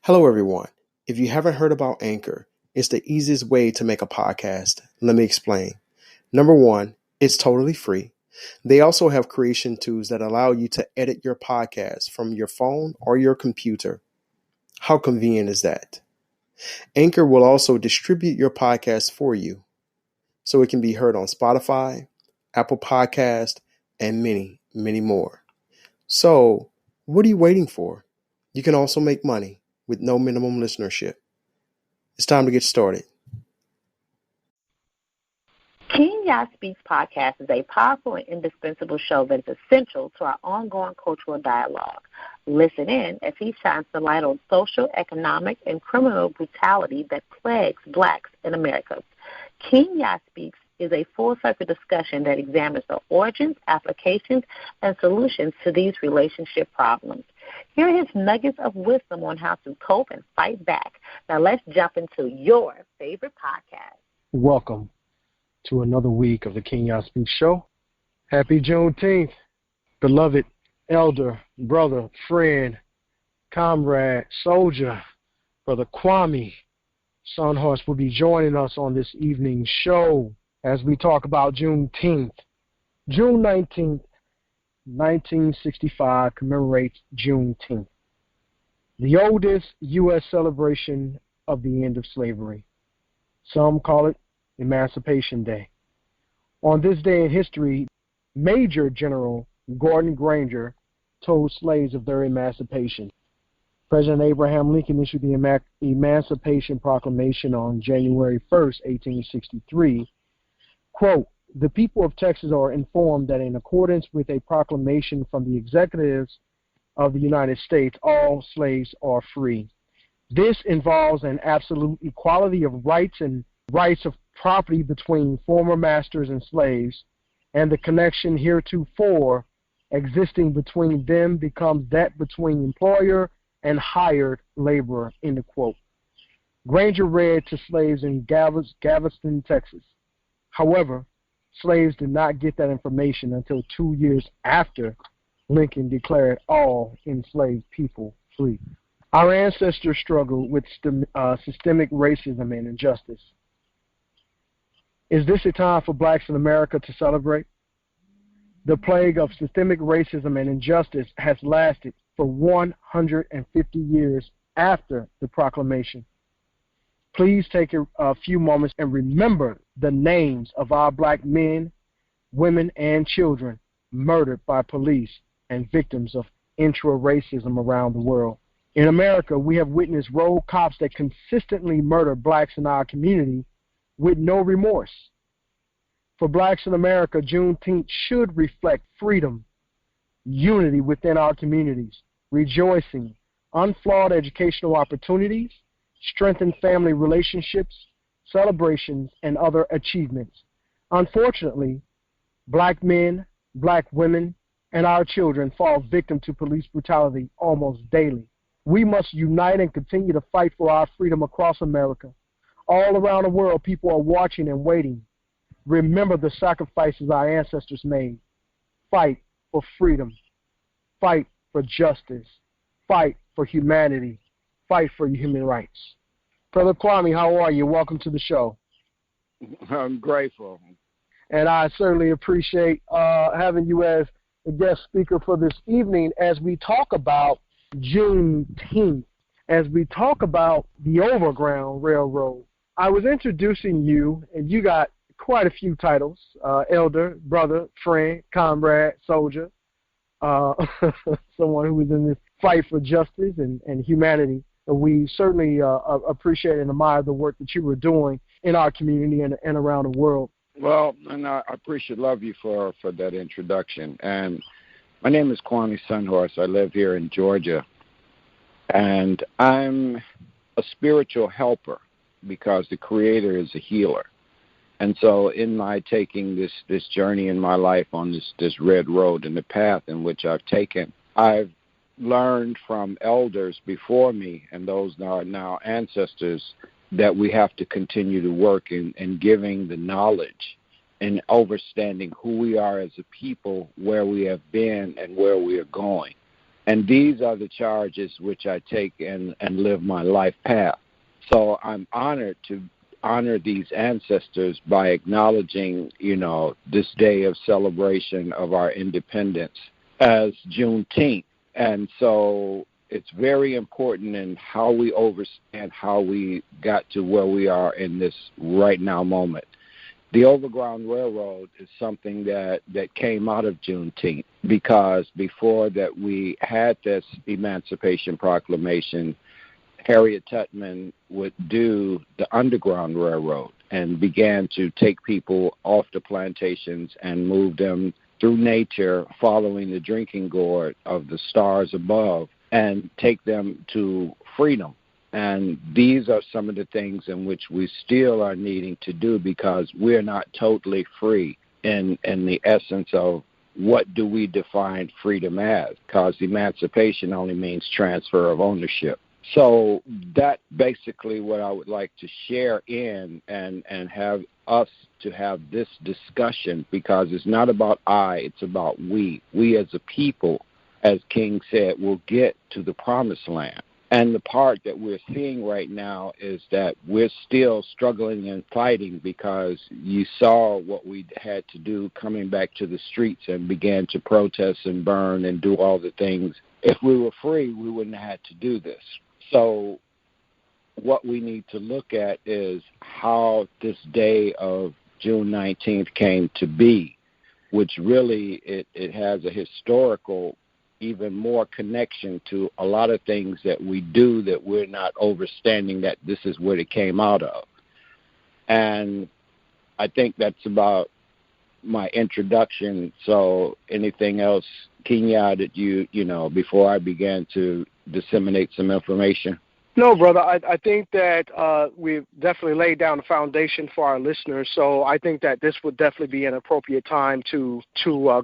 Hello, everyone. If you haven't heard about Anchor, it's the easiest way to make a podcast. Let me explain. Number one, it's totally free. They also have creation tools that allow you to edit your podcast from your phone or your computer. How convenient is that? Anchor will also distribute your podcast for you, so it can be heard on Spotify, Apple Podcast, and many, many more. So, what are you waiting for? You can also make money with no minimum listenership. It's time to get started. Kingya Speaks podcast is a powerful and indispensable show that is essential to our ongoing cultural dialogue. Listen in as he shines the light on social, economic, and criminal brutality that plagues blacks in America. Kingya Speaks is a full-circle discussion that examines the origins, applications, and solutions to these relationship problems. Here are his nuggets of wisdom on how to cope and fight back. Now let's jump into your favorite podcast. Welcome to another week of the Kingya Speaks show. Happy Juneteenth, beloved elder, brother, friend, comrade, soldier, Brother Kwame SunHorse will be joining us on this evening's show as we talk about Juneteenth. June 19th, 1965 commemorates Juneteenth, the oldest U.S. celebration of the end of slavery. Some call it Emancipation Day. On this day in history, Major General Gordon Granger told slaves of their emancipation. President Abraham Lincoln issued the Emancipation Proclamation on January 1st, 1863. Quote, "The people of Texas are informed that in accordance with a proclamation from the executives of the United States, all slaves are free. This involves an absolute equality of rights and rights of property between former masters and slaves, and the connection heretofore existing between them becomes that between employer and hired laborer," end of quote. Granger read to slaves in Galveston, Texas. However, slaves did not get that information until 2 years after Lincoln declared all enslaved people free. Our ancestors struggled with systemic racism and injustice. Is this a time for blacks in America to celebrate? The plague of systemic racism and injustice has lasted for 150 years after the proclamation. Please take a few moments and remember the names of our black men, women, and children murdered by police and victims of intra-racism around the world. In America, we have witnessed rogue cops that consistently murder blacks in our community with no remorse. For blacks in America, Juneteenth should reflect freedom, unity within our communities, rejoicing, unflawed educational opportunities, strengthened family relationships, celebrations, and other achievements. Unfortunately, black men, black women, and our children fall victim to police brutality almost daily. We must unite and continue to fight for our freedom across America. All around the world, people are watching and waiting. Remember the sacrifices our ancestors made. Fight for freedom. Fight for justice. Fight for humanity. Fight for human rights. Brother Kwame, how are you? Welcome to the show. I'm grateful. And I certainly appreciate having you as a guest speaker for this evening as we talk about Juneteenth, as we talk about the Overground Railroad. I was introducing you, and you got quite a few titles, elder, brother, friend, comrade, soldier, someone who was in this fight for justice and humanity. We certainly appreciate and admire the work that you were doing in our community and around the world. Well, and I love you for that introduction. And my name is Kwame SunHorse. I live here in Georgia. And I'm a spiritual helper because the Creator is a healer. And so in my taking this journey in my life on this red road and the path in which I've taken, I've learned from elders before me and those that are now ancestors that we have to continue to work in giving the knowledge and understanding who we are as a people, where we have been, and where we are going. And these are the charges which I take and live my life path. So I'm honored to honor these ancestors by acknowledging, this day of celebration of our independence as Juneteenth. And so it's very important in how we understand how we got to where we are in this right now moment. The Overground Railroad is something that came out of Juneteenth, because before that we had this Emancipation Proclamation, Harriet Tubman would do the Underground Railroad and began to take people off the plantations and move them through nature, following the drinking gourd of the stars above, and take them to freedom. And these are some of the things in which we still are needing to do, because we're not totally free in the essence of what do we define freedom as, because emancipation only means transfer of ownership. So that's basically what I would like to share in and have us to have this discussion, because it's not about I, it's about we. We as a people, as King said, will get to the promised land. And the part that we're seeing right now is that we're still struggling and fighting, because you saw what we had to do coming back to the streets and began to protest and burn and do all the things. If we were free, we wouldn't have had to do this. So what we need to look at is how this day of June 19th came to be, which really it has a historical, even more connection to a lot of things that we do that we're not understanding that this is what it came out of. And I think that's about my introduction. So anything else, Kingya, that you before I began to disseminate some information? No, brother. I think that we've definitely laid down the foundation for our listeners. So I think that this would definitely be an appropriate time to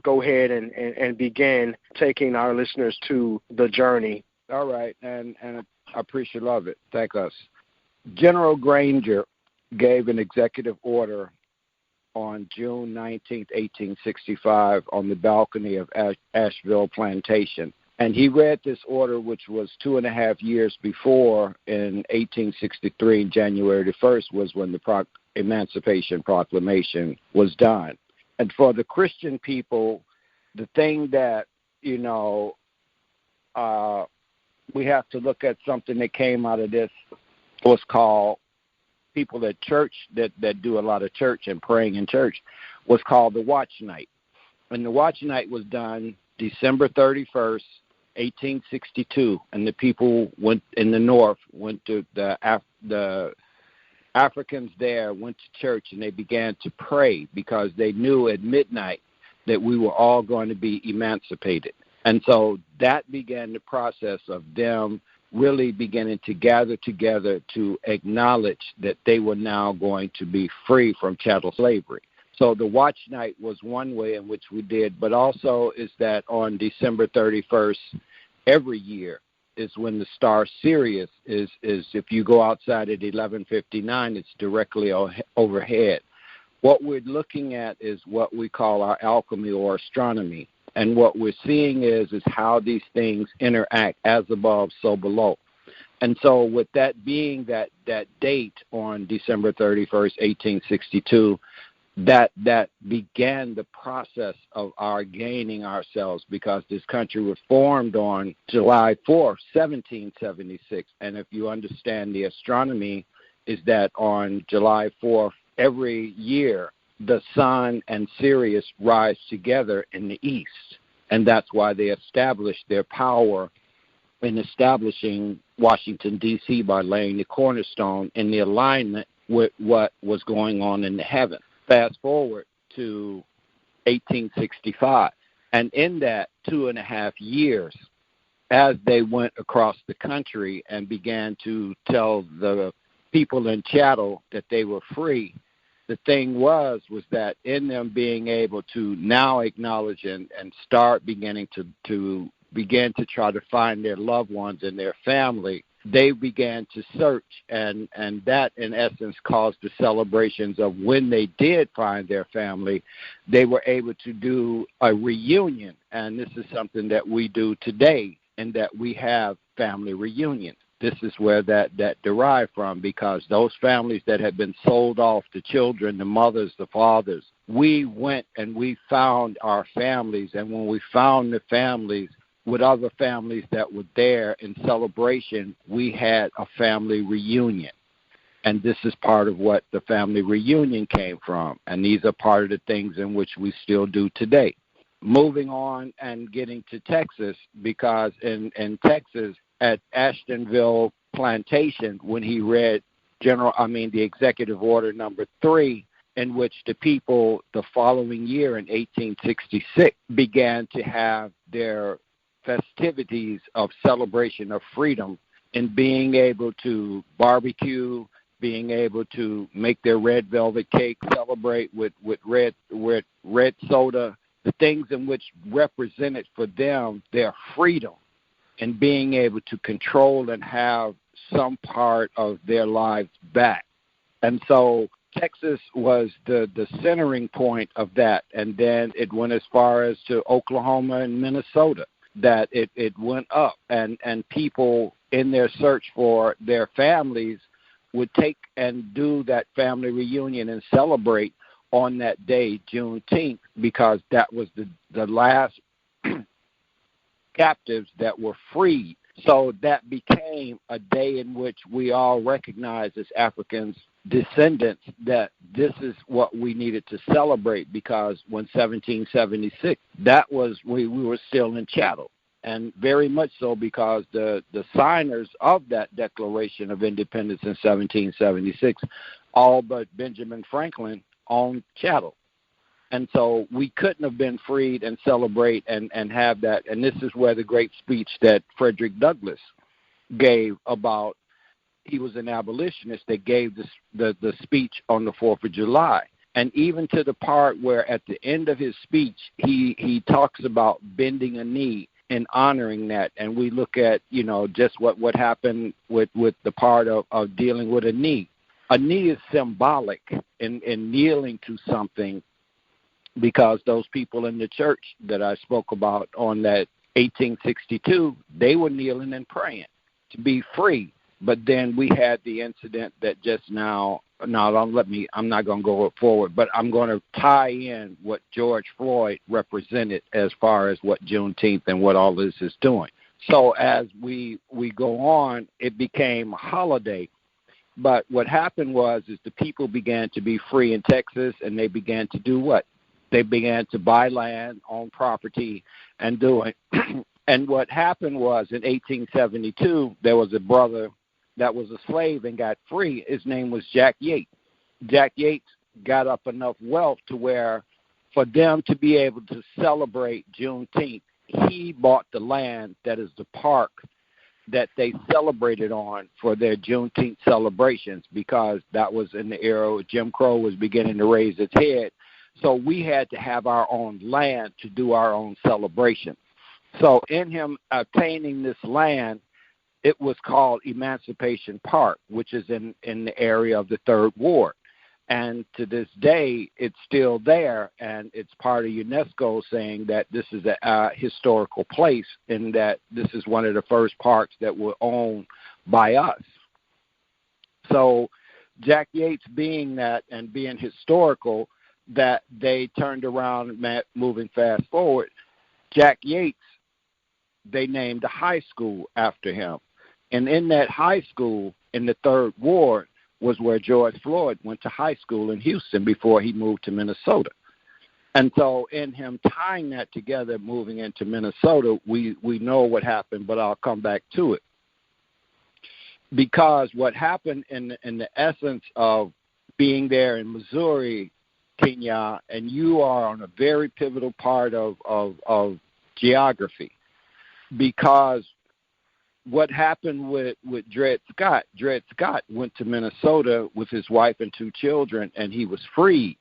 go ahead and begin taking our listeners to the journey. All right, and I appreciate love it. Thank us. General Granger gave an executive order on June 19th, 1865, on the balcony of Asheville Plantation. And he read this order, which was 2.5 years before, in 1863, January the 1st, was when the Emancipation Proclamation was done. And for the Christian people, the thing that, we have to look at something that came out of this was called, people at church that do a lot of church and praying in church, was called the Watch Night. And the Watch Night was done December 31st, 1862, and the people went in the North, went to the Africans there, went to church, and they began to pray, because they knew at midnight that we were all going to be emancipated. And so that began the process of them really beginning to gather together to acknowledge that they were now going to be free from chattel slavery. So the watch night was one way in which we did, but also is that on December 31st, every year is when the star Sirius is if you go outside at 11:59, it's directly overhead. What we're looking at is what we call our alchemy or astronomy. And what we're seeing is how these things interact, as above, so below. And so with that being that date on December 31st, 1862, that began the process of our gaining ourselves, because this country was formed on July 4th, 1776. And if you understand the astronomy, is that on July 4th, every year, the sun and Sirius rise together in the east. And that's why they established their power in establishing Washington, D.C. by laying the cornerstone in the alignment with what was going on in the heaven. Fast forward to 1865. And in that 2.5 years, as they went across the country and began to tell the people in chattel that they were free, the thing was that in them being able to now acknowledge and start beginning to begin to try to find their loved ones and their family, they began to search, and that in essence caused the celebrations of when they did find their family, they were able to do a reunion. And this is something that we do today and that we have family reunions. This is where that derived from, because those families that had been sold off, the children, the mothers, the fathers, we went and we found our families. And when we found the families with other families that were there in celebration, we had a family reunion. And this is part of what the family reunion came from. And these are part of the things in which we still do today. Moving on and getting to Texas, because in Texas, at Ashtonville Plantation, when he read the Executive Order number 3, in which the people the following year in 1866 began to have their festivities of celebration of freedom and being able to barbecue, being able to make their red velvet cake, celebrate with red soda, the things in which represented for them their freedom and being able to control and have some part of their lives back. And so Texas was the centering point of that. And then it went as far as to Oklahoma and Minnesota, that it went up. And people in their search for their families would take and do that family reunion and celebrate on that day, Juneteenth, because that was the last captives that were freed. So that became a day in which we all recognized as Africans descendants that this is what we needed to celebrate, because when 1776, that was we were still in chattel. And very much so, because the signers of that Declaration of Independence in 1776, all but Benjamin Franklin, owned chattel. And so we couldn't have been freed and celebrate and have that. And this is where the great speech that Frederick Douglass gave about, he was an abolitionist that gave the speech on the 4th of July. And even to the part where at the end of his speech, he talks about bending a knee and honoring that. And we look at, just what happened with the part of dealing with a knee. A knee is symbolic in kneeling to something, because those people in the church that I spoke about on that 1862, they were kneeling and praying to be free. But then we had the incident that just now, I'm not going to go forward, but I'm going to tie in what George Floyd represented as far as what Juneteenth and what all this is doing. So as we go on, it became a holiday. But what happened is the people began to be free in Texas, and they began to do what? They began to buy land, own property, and do it. And what happened was in 1872, there was a brother that was a slave and got free. His name was Jack Yates. Jack Yates got up enough wealth to where for them to be able to celebrate Juneteenth, he bought the land that is the park that they celebrated on for their Juneteenth celebrations, because that was in the era where Jim Crow was beginning to raise its head. So we had to have our own land to do our own celebration. So in him obtaining this land, it was called Emancipation Park, which is in the area of the 3rd Ward. And to this day, it's still there, and it's part of UNESCO saying that this is a historical place, and that this is one of the first parks that were owned by us. So Jack Yates being that and being historical, that they turned around, moving fast forward, Jack Yates, they named a high school after him. And in that high school in the 3rd Ward was where George Floyd went to high school in Houston before he moved to Minnesota. And so in him tying that together, moving into Minnesota, we know what happened, but I'll come back to it. Because what happened in the essence of being there in Missouri, Kingya, and you are on a very pivotal part of geography, because what happened with Dred Scott went to Minnesota with his wife and 2 children, and he was freed.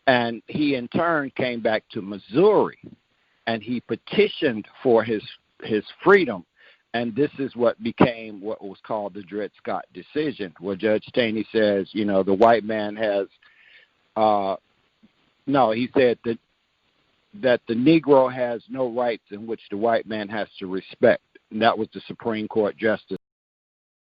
And he in turn came back to Missouri, and he petitioned for his freedom. And this is what became what was called the Dred Scott decision, where Judge Taney says, the white man has he said that the Negro has no rights in which the white man has to respect. that was the Supreme Court Justice